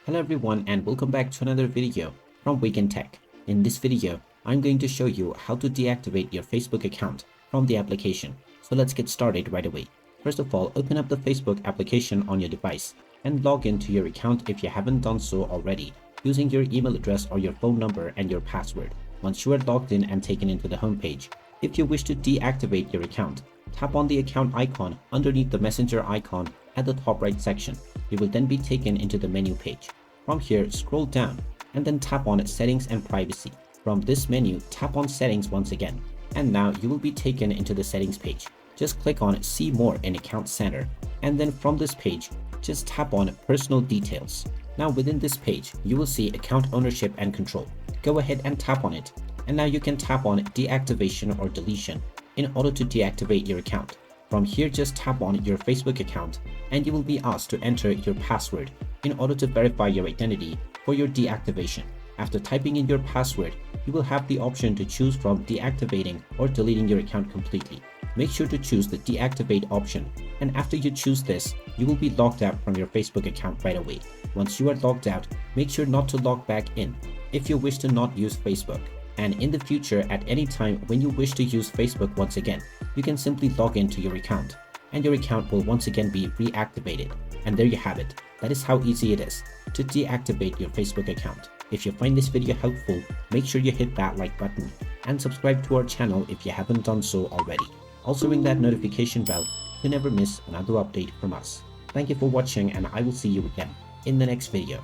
Hello everyone and welcome back to another video from Wake&Tech. In this video, I'm going to show you how to deactivate your Facebook account from the application. So let's get started right away. First of all, open up the Facebook application on your device and log into your account if you haven't done so already, using your email address or your phone number and your password. Once you are logged in and taken into the home page, if you wish to deactivate your account, tap on the account icon underneath the messenger icon at the top right section. You will then be taken into the menu page. From here, scroll down and then tap on Settings and Privacy. From this menu, tap on Settings once again. And now you will be taken into the settings page. Just click on See More in Account Center. And then from this page, just tap on Personal Details. Now within this page, you will see Account Ownership and Control. Go ahead and tap on it. And now you can tap on Deactivation or Deletion in order to deactivate your account. From here, just tap on your Facebook account and you will be asked to enter your password in order to verify your identity for your deactivation. After typing in your password, you will have the option to choose from deactivating or deleting your account completely. Make sure to choose the deactivate option, and after you choose this, you will be logged out from your Facebook account right away. Once you are logged out, make sure not to log back in if you wish to not use Facebook. And in the future, at any time when you wish to use Facebook once again, you can simply log into your account and your account will once again be reactivated. And there you have it. That is how easy it is to deactivate your Facebook account. If you find this video helpful, make sure you hit that like button and subscribe to our channel if you haven't done so already. Also ring that notification bell to never miss another update from us. Thank you for watching and I will see you again in the next video.